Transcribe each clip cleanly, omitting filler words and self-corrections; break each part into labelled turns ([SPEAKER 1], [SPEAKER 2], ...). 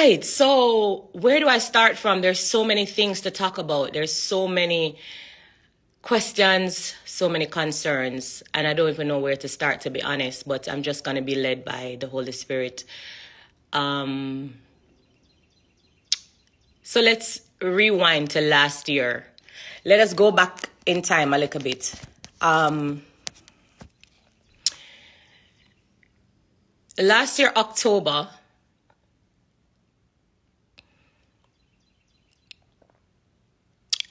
[SPEAKER 1] right, so where do I start from? There's so many things to talk about. There's so many questions, so many concerns, and I don't even know where to start, to be honest, but I'm just going to be led by the Holy Spirit. So let's rewind to last year. Let us go back in time a little bit. Last year, October,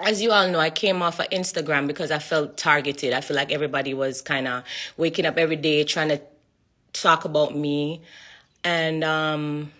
[SPEAKER 1] as you all know, I came off of Instagram because I felt targeted. I feel like everybody was kind of waking up every day trying to talk about me. And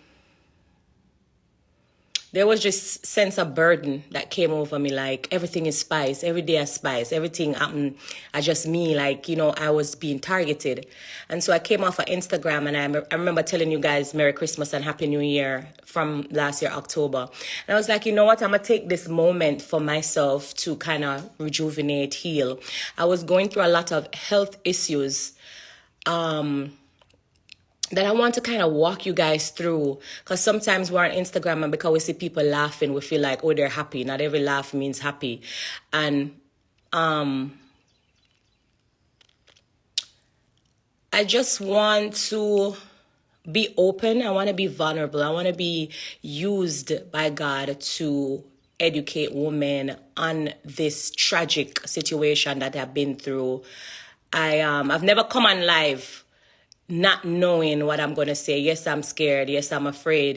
[SPEAKER 1] there was just sense of burden that came over me, like everything is spice. Every day I spice. Everything happened. I just me, like, you know, I was being targeted. And so I came off of Instagram, and I remember telling you guys Merry Christmas and Happy New Year from last year, October. And I was like, you know what? I'm going to take this moment for myself to kind of rejuvenate, heal. I was going through a lot of health issues, that I want to kind of walk you guys through, because sometimes we're on Instagram and because we see people laughing, we feel like, oh, they're happy. Not every laugh means happy. And I just want to be open. I want to be vulnerable. I want to be used by God to educate women on this tragic situation that I've been through. I've never come on live not knowing what I'm going to say. Yes, I'm scared. Yes, I'm afraid.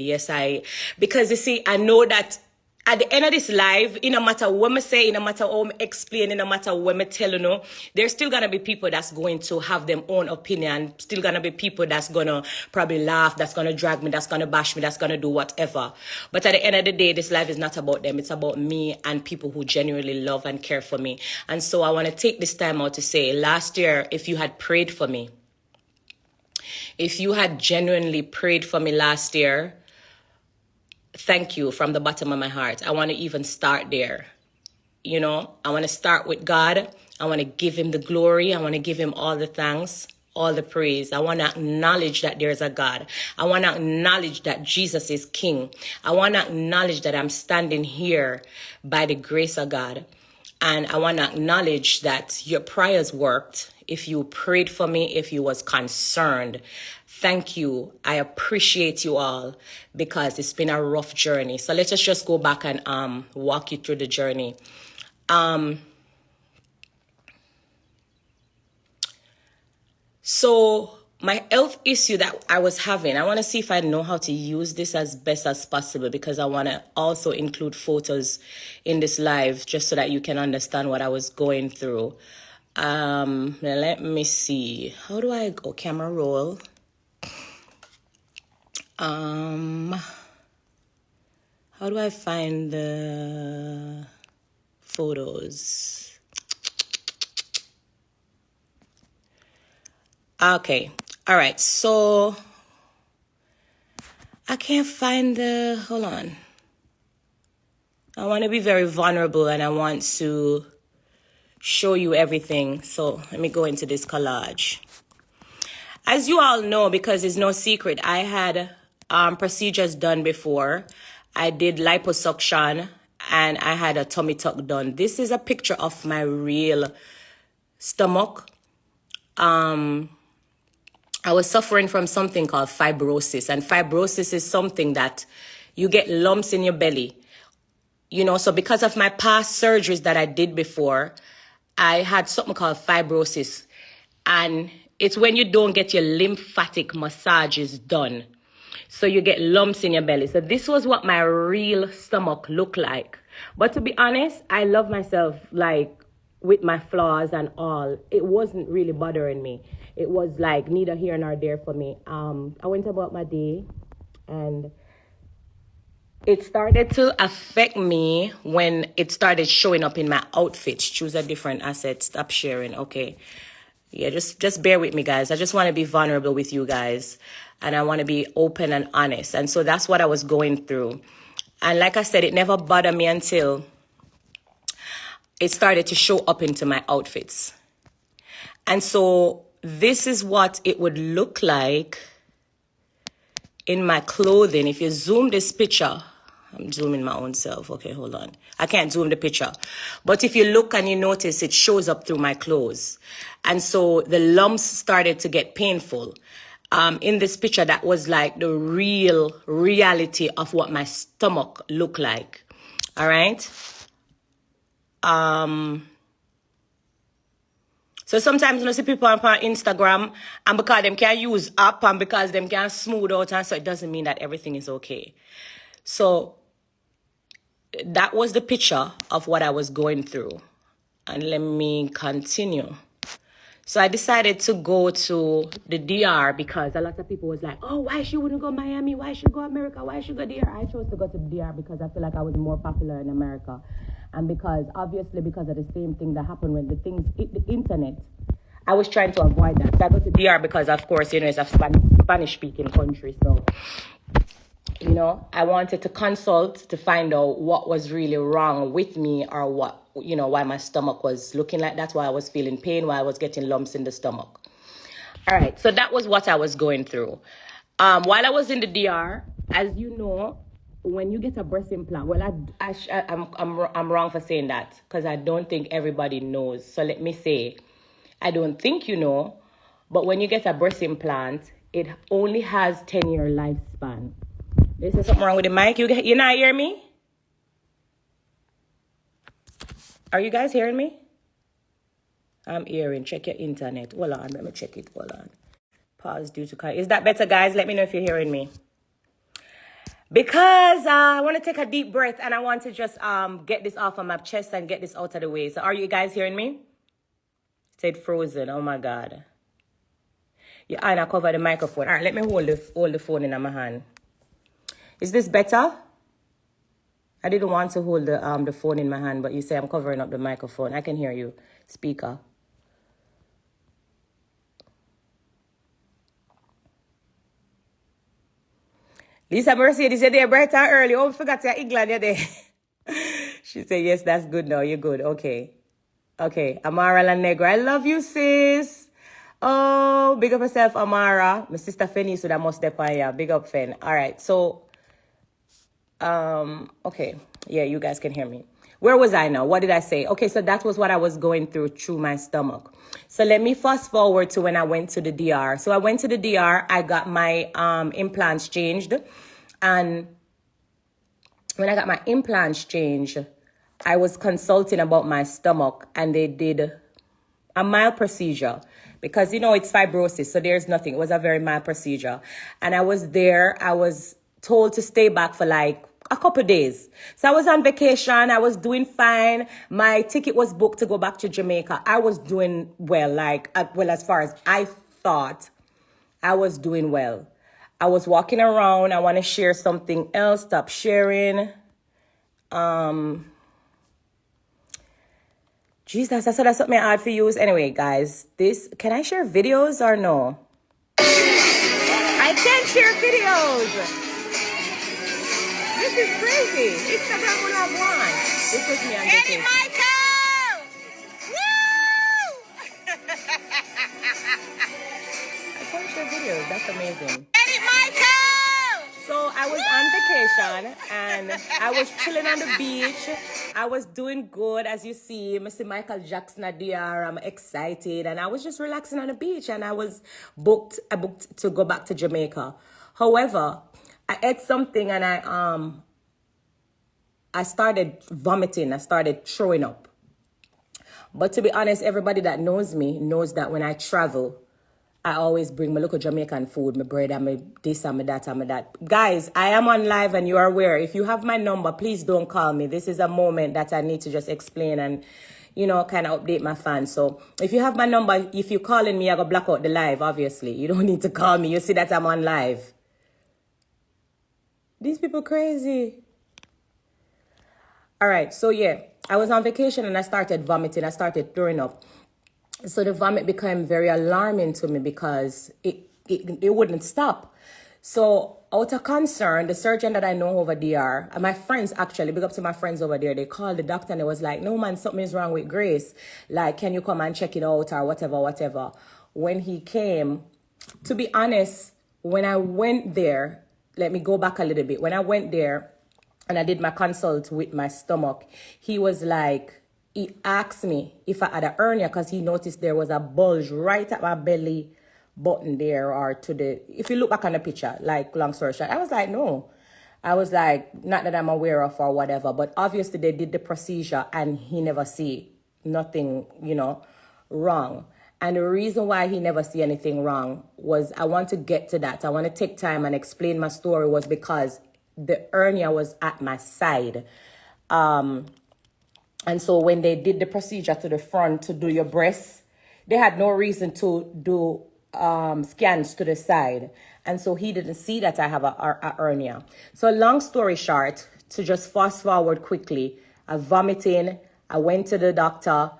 [SPEAKER 1] Because you see, I know that at the end of this live, no matter what I say, no matter how I explain, no matter what I tell you, there's still going to be people that's going to have their own opinion. Still going to be people that's going to probably laugh, that's going to drag me, that's going to bash me, that's going to do whatever. But at the end of the day, this life is not about them. It's about me and people who genuinely love and care for me. And so I want to take this time out to say, last year, if you had prayed for me, if you had genuinely prayed for me last year, thank you from the bottom of my heart. I want to even start there. You know, I want to start with God. I want to give him the glory. I want to give him all the thanks, all the praise. I want to acknowledge that there's a God. I want to acknowledge that Jesus is King. I want to acknowledge that I'm standing here by the grace of God. And I want to acknowledge that your prayers worked. If you prayed for me, if you was concerned, thank you. I appreciate you all because it's been a rough journey. So let's just go back and walk you through the journey. So my health issue that I was having, I want to see if I know how to use this as best as possible, because I want to also include photos in this live just so that you can understand what I was going through. Let me see. How do I go? Camera roll. How do I find the photos? Okay. All right. So I can't find the, hold on. I want to be very vulnerable and I want to show you everything. So let me go into this collage. As you all know, because it's no secret, I had procedures done before. I did liposuction and I had a tummy tuck done. This is a picture of my real stomach. I was suffering from something called fibrosis, and fibrosis is something that you get lumps in your belly. You know, so because of my past surgeries that I did before, I had something called fibrosis, and it's when you don't get your lymphatic massages done. So you get lumps in your belly. So this was what my real stomach looked like. But to be honest, I love myself, like, with my flaws and all. It wasn't really bothering me. It was like neither here nor there for me. I went about my day, and it started to affect me when it started showing up in my outfits. Choose a different asset. Stop sharing. Okay. Yeah, just bear with me, guys. I just want to be vulnerable with you guys. And I want to be open and honest. And so that's what I was going through. And like I said, it never bothered me until it started to show up into my outfits. And so this is what it would look like in my clothing. If you zoom this picture, I'm zooming my own self. Okay, hold on. I can't zoom the picture. But if you look and you notice, it shows up through my clothes. And so the lumps started to get painful. In this picture, that was like the real reality of what my stomach looked like. All right. So sometimes you see people on Instagram, and because them can use app and because them can smooth out, and so it doesn't mean that everything is okay. So that was the picture of what I was going through. And let me continue. So I decided to go to the DR because a lot of people was like, oh, why she wouldn't go Miami? Why should go America? Why should go DR? I chose to go to the DR because I feel like I was more popular in America. And because, obviously, because of the same thing that happened when the internet, I was trying to avoid that. So I go to DR because, of course, you know, it's a Spanish-speaking country. So, you know, I wanted to consult to find out what was really wrong with me or what, you know, why my stomach was looking like that, why I was feeling pain, why I was getting lumps in the stomach. All right, so that was what I was going through. While I was in the DR, as you know, when you get a breast implant, well, I'm wrong for saying that because I don't think everybody knows. So let me say, I don't think you know, but when you get a breast implant, it only has 10-year lifespan. Is there something wrong with the mic? You not hear me? Are you guys hearing me? I'm hearing. Check your internet. Hold on. Let me check it. Hold on. Pause due to... Is that better, guys? Let me know if you're hearing me. Because I want to take a deep breath and I want to just get this off of my chest and get this out of the way. So are you guys hearing me? It said frozen. Oh, my God. Yeah, and I cover the microphone. All right, let me hold the phone in my hand. Is this better? I didn't want to hold the phone in my hand, but you say I'm covering up the microphone. I can hear you, speaker. Lisa Mercedes, you're there bright and early. Oh, I forgot you're England, you're there. She said, yes, that's good now. You're good. Okay. Okay. Amara La Negra, I love you, sis. Oh, big up yourself, Amara. My sister Fenny, so that must step on ya. Big up, Fen. All right. So, okay. Yeah, you guys can hear me. Where was I now? What did I say? Okay, so that was what I was going through my stomach. So let me fast forward to when I went to the DR. So I went to the DR. I got my implants changed. And when I got my implants changed, I was consulting about my stomach. And they did a mild procedure. Because, you know, it's fibrosis. So there's nothing. It was a very mild procedure. And I was there. I was told to stay back for like a couple of days. So I was on vacation. I was doing fine. My ticket was booked to go back to Jamaica. I was doing well, as far as I thought, I was doing well. I was walking around. I want to share something else. Stop sharing. Jesus, I said that's something I had for use. Anyway, guys, can I share videos or no? I can't share videos. This is crazy. Instagram will have one. This is me on vacation. Michael! Woo! I can't share videos. That's amazing. Edit Michael! So I was on vacation and I was chilling on the beach. I was doing good, as you see. I see Michael Jackson at DR. I'm excited. And I was just relaxing on the beach and I booked to go back to Jamaica. However, I ate something and I started vomiting. I started throwing up. But to be honest, everybody that knows me knows that when I travel, I always bring my local Jamaican food, my bread, and my this and my that and my that. Guys, I am on live and you are aware. If you have my number, please don't call me. This is a moment that I need to just explain and, you know, kind of update my fans. So if you have my number, if you're calling me, I go block out the live, obviously. You don't need to call me. You see that I'm on live. These people crazy. All right, so yeah, I was on vacation and I started vomiting. I started throwing up. So the vomit became very alarming to me because it wouldn't stop. So out of concern, the surgeon that I know over there, and my friends actually, big up to my friends over there, they called the doctor and they was like, no man, something is wrong with Grace. Like, can you come and check it out or whatever. When he came, to be honest, when I went there, let me go back a little bit. When I went there and I did my consult with my stomach, he was like, he asked me if I had a hernia because he noticed there was a bulge right at my belly button there, or to the, if you look back on the picture, like, long story short, I was like, no. I was like, not that I'm aware of or whatever, but obviously they did the procedure and he never see nothing, you know, wrong. And the reason why he never see anything wrong was, I want to get to that. I want to take time and explain my story, was because the hernia was at my side. And so when they did the procedure to the front to do your breasts, they had no reason to do scans to the side. And so he didn't see that I have a hernia. So long story short, to just fast forward quickly, I vomiting, I went to the doctor,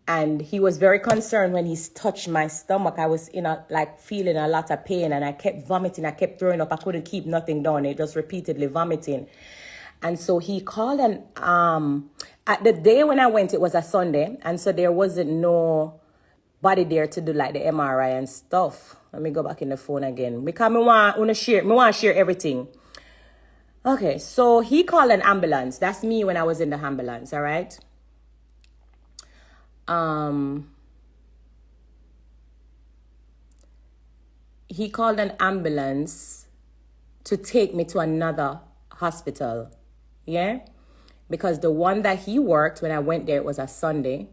[SPEAKER 1] and he was very concerned when he touched my stomach. I was feeling a lot of pain, and I kept vomiting, I kept throwing up, I couldn't keep nothing down, it just repeatedly vomiting. And so he called, and at the day when I went, it was a Sunday, and so there wasn't nobody there to do like the MRI and stuff. Let me go back in the phone again, because I want to share everything. Okay, so he called an ambulance. That's me when I was in the ambulance, all right? He called an ambulance to take me to another hospital, yeah? Because the one that he worked when I went there, it was a Sunday.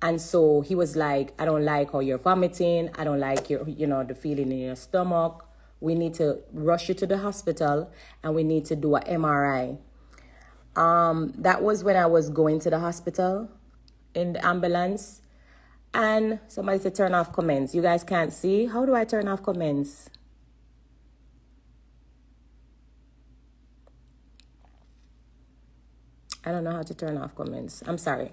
[SPEAKER 1] And so he was like, I don't like how you're vomiting. I don't like your, the feeling in your stomach. We need to rush you to the hospital and we need to do a MRI. That was when I was going to the hospital in the ambulance. And somebody said turn off comments. You guys can't see. How do I turn off comments? I don't know how to turn off comments. I'm sorry.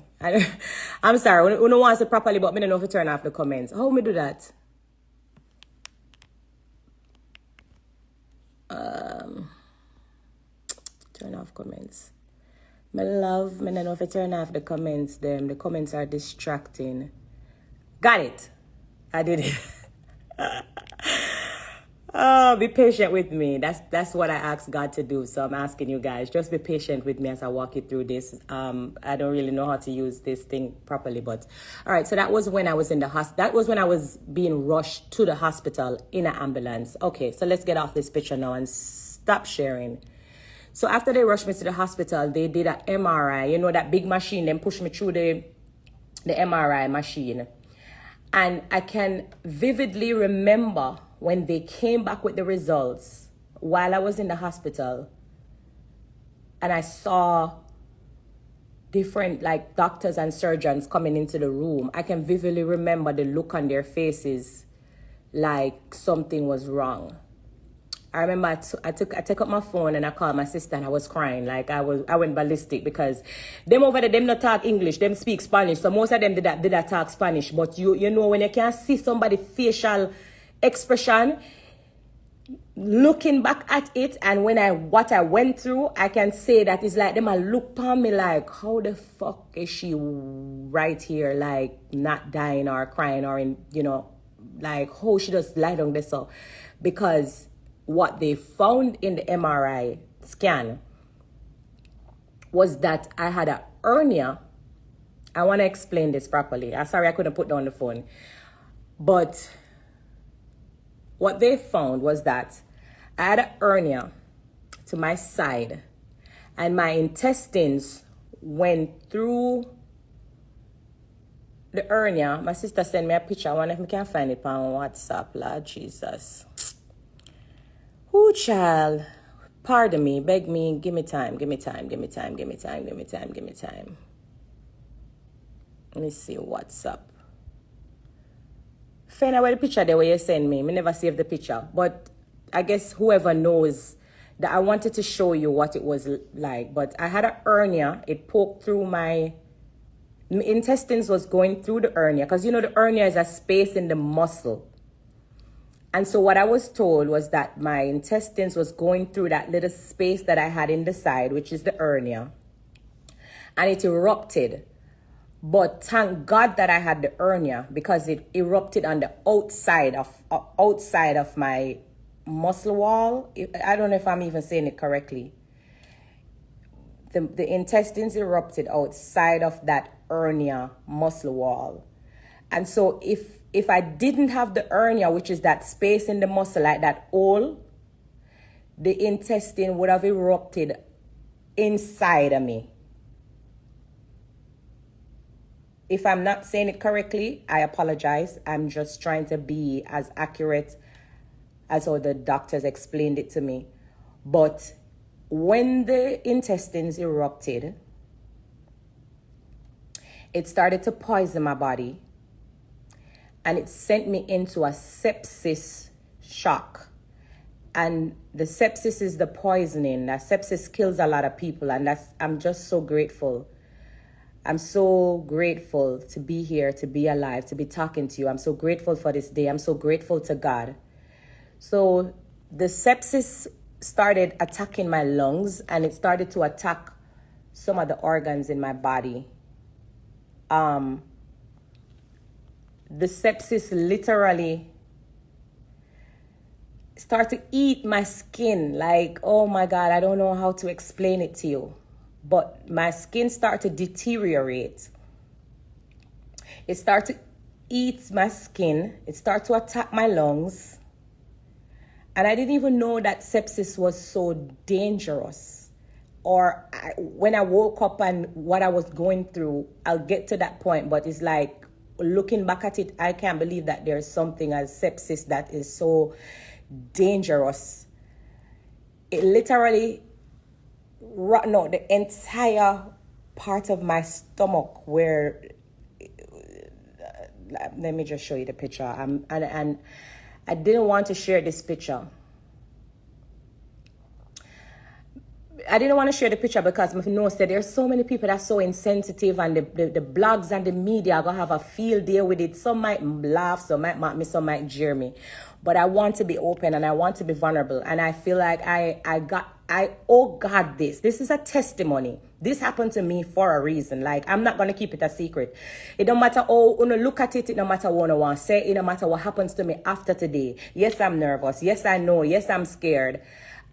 [SPEAKER 1] I'm sorry. When no wants it properly, but I don't know how to turn off the comments. How me do that? Turn off comments. My love, I don't know if I turn off the comments. The comments are distracting. Got it. I did it. Oh, be patient with me. That's what I asked God to do. So I'm asking you guys, just be patient with me as I walk you through this. I don't really know how to use this thing properly, but all right. So that was when I was in the that was when I was being rushed to the hospital in an ambulance. Okay, so let's get off this picture now and stop sharing. So after they rushed me to the hospital, they did an MRI. You know, that big machine, then pushed me through the MRI machine. And I can vividly remember when they came back with the results while I was in the hospital, and I saw different doctors and surgeons coming into the room. I can vividly remember the look on their faces like something was wrong. I remember I took up my phone and I called my sister and I was crying. I went ballistic because them over there, them not talk English, them speak Spanish. So most of them did that talk Spanish. But you know, when you can see somebody's facial expression, looking back at it, and what I went through, I can say that it's like them a look upon me like, how the fuck is she right here, not dying or crying or how she just lie down there. So because what they found in the MRI scan was that I had a hernia. I want to explain this properly. I'm sorry I couldn't put down the phone, but what they found was that I had a hernia to my side, and my intestines went through the hernia. My sister sent me a picture. I wonder if I can find it on WhatsApp. Lord Jesus. Ooh, child. Pardon me. Beg me. Give me time. Give me time. Give me time. Give me time. Give me time. Give me time. Let me see WhatsApp. Find out where the picture there where you send me. I never saved the picture. But I guess whoever knows that I wanted to show you what it was like. But I had a hernia. It poked through my intestines was going through the hernia. Because you know the hernia is a space in the muscle. And so what I was told was that my intestines was going through that little space that I had in the side, which is the hernia. And it erupted. But thank God that I had the hernia, because it erupted on the outside of my muscle wall. I don't know if I'm even saying it correctly. The intestines erupted outside of that hernia muscle wall. And so if I didn't have the hernia, which is that space in the muscle, like that hole, the intestine would have erupted inside of me. If I'm not saying it correctly, I apologize. I'm just trying to be as accurate as how the doctors explained it to me. But when the intestines erupted, it started to poison my body, and it sent me into a sepsis shock. And the sepsis is the poisoning. That sepsis kills a lot of people, and I'm just so grateful. I'm so grateful to be here, to be alive, to be talking to you. I'm so grateful for this day. I'm so grateful to God. So the sepsis started attacking my lungs, and it started to attack some of the organs in my body. The sepsis literally started to eat my skin. Like, oh my God, I don't know how to explain it to you. But my skin started to deteriorate. It started to eat my skin. It started to attack my lungs. And I didn't even know that sepsis was so dangerous. Or when I woke up and what I was going through, I'll get to that point. But it's like, looking back at it, I can't believe that there's something as sepsis that is so dangerous. It literally rotten out the entire part of my stomach where, let me just show you the picture. And I didn't want to share this picture. I didn't want to share the picture because I know that there's so many people that's so insensitive, and the blogs and the media are going to have a field day with it. Some might laugh, some might mock me, some might jeer me. But I want to be open and I want to be vulnerable. And I feel like I owe God this. This is a testimony. This happened to me for a reason. Like, I'm not going to keep it a secret. It don't matter how you look at it. It don't matter what I want to say. It don't matter what happens to me after today. Yes, I'm nervous. Yes, I know. Yes, I'm scared.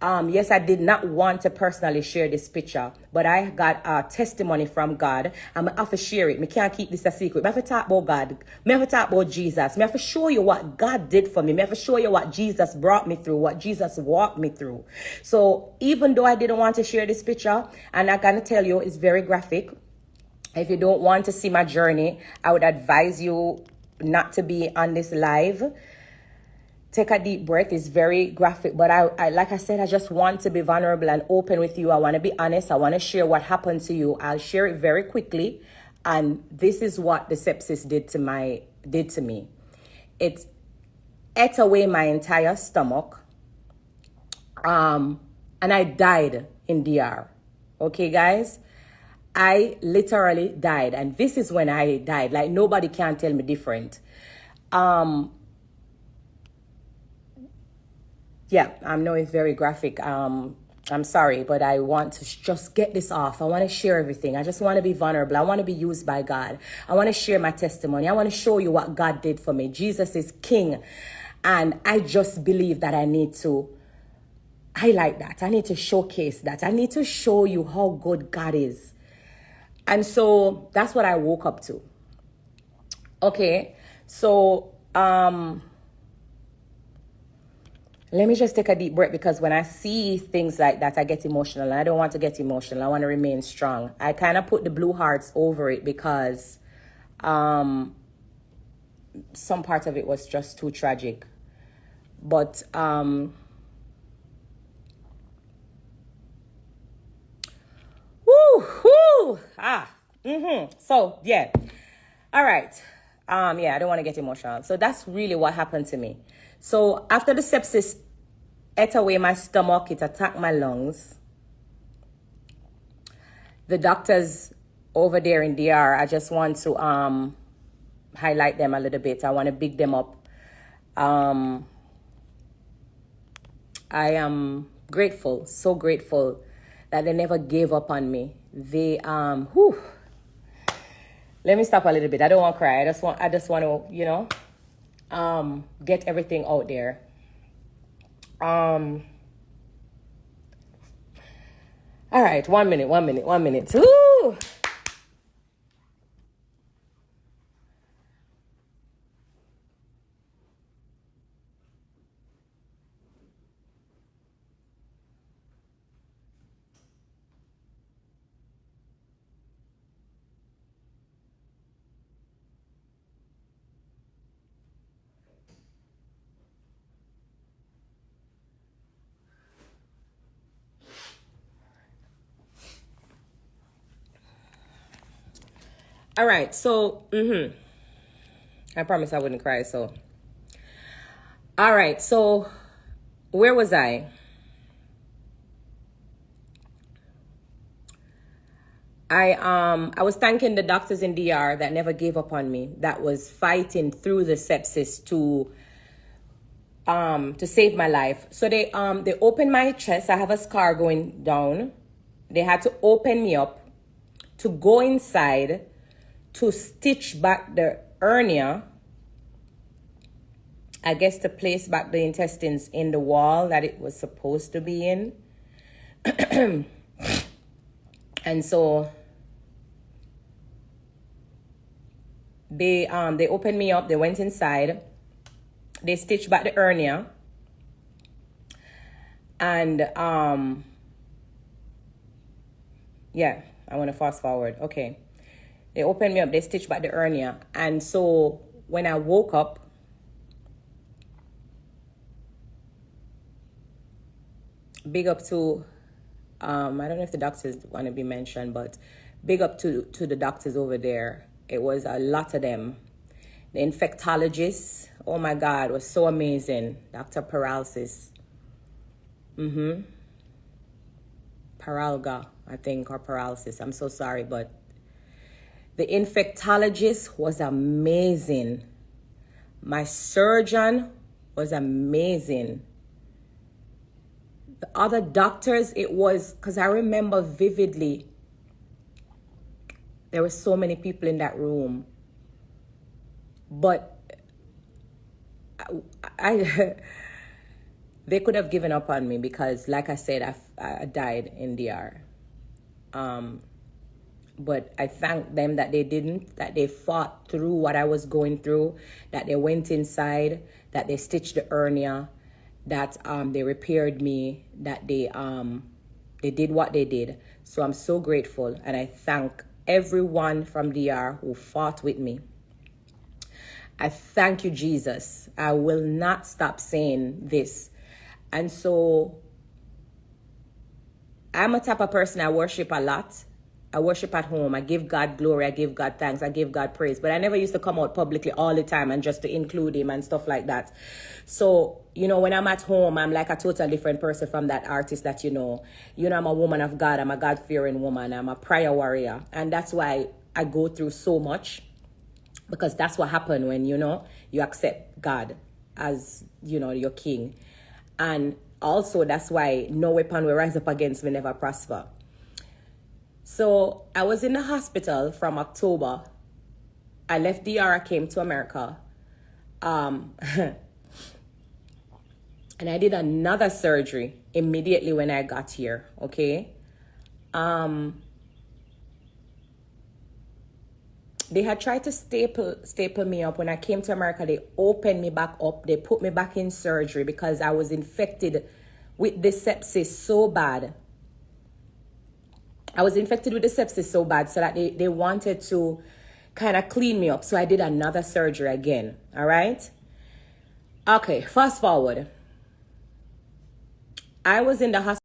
[SPEAKER 1] Yes, I did not want to personally share this picture, but I got a testimony from God. I'm going to have to share it. I can't keep this a secret. I have to talk about God. I have to talk about Jesus. I have to show you what God did for me. I have to show you what Jesus brought me through, what Jesus walked me through. So even though I didn't want to share this picture, and I'm going to tell you it's very graphic. If you don't want to see my journey, I would advise you not to be on this live. Take a deep breath. It's very graphic, but I like I said, I just want to be vulnerable and open with you. I want to be honest. I want to share what happened to you. I'll share it very quickly. And this is what the sepsis did to me. It ate away my entire stomach. And I died in DR. Okay, guys? I literally died. And this is when I died. Like, nobody can tell me different. Yeah, I know it's very graphic. I'm sorry, but I want to just get this off. I want to share everything. I just want to be vulnerable. I want to be used by God. I want to share my testimony. I want to show you what God did for me. Jesus is King. And I just believe that I need to highlight that. I need to showcase that. I need to show you how good God is. And so that's what I woke up to. Okay, so let me just take a deep breath, because when I see things like that, I get emotional, and I don't want to get emotional. I want to remain strong. I kind of put the blue hearts over it because some part of it was just too tragic. But So yeah, all right. Yeah, I don't want to get emotional. So that's really what happened to me. So after the sepsis ate away my stomach, it attacked my lungs. The doctors over there in DR, I just want to highlight them a little bit. I want to big them up. I am grateful, so grateful that they never gave up on me. They let me stop a little bit. I don't want to cry. I just want to, get everything out there. All right, 1 minute. Woo! All right, so I promise I wouldn't cry. So, all right, so where was I? I was thanking the doctors in DR that never gave up on me, that was fighting through the sepsis to save my life. So they opened my chest. I have a scar going down. They had to open me up to go inside to stitch back the hernia, I guess, to place back the intestines in the wall that it was supposed to be in. And so they opened me up, they went inside, they stitched back the hernia, and yeah, I want to fast forward. Okay. They opened me up, they stitched back the hernia. And so when I woke up, big up to, I don't know if the doctors want to be mentioned, but big up to the doctors over there. It was a lot of them. The infectologist, oh my God, was so amazing. Dr. Paralysis. Paralga, I think, or paralysis. I'm so sorry, but the infectologist was amazing. My surgeon was amazing. The other doctors, it was, because I remember vividly, there were so many people in that room. But I they could have given up on me because, like I said, I died in DR. But I thank them that they didn't, that they fought through what I was going through, that they went inside, that they stitched the hernia, that they repaired me, that they did what they did. So I'm so grateful, and I thank everyone from DR who fought with me. I thank you, Jesus. I will not stop saying this. And so I'm a type of person, I worship a lot. I worship at home. I give God glory. I give God thanks. I give God praise. But I never used to come out publicly all the time and just to include him and stuff like that. So, you know, when I'm at home, I'm like a total different person from that artist that you know. You know, I'm a woman of God. I'm a God-fearing woman. I'm a prayer warrior. And that's why I go through so much. Because that's what happened when, you know, you accept God as, you know, your king. And also, that's why no weapon will rise up against me never prosper. So I was in the hospital from October. I left DR, I came to America. And I did another surgery immediately when I got here, okay? They had tried to staple me up. When I came to America, they opened me back up. They put me back in surgery because I was infected with the sepsis so bad. I was infected with the sepsis so bad so that they wanted to kind of clean me up. So I did another surgery again, all right? Okay, fast forward. I was in the hospital.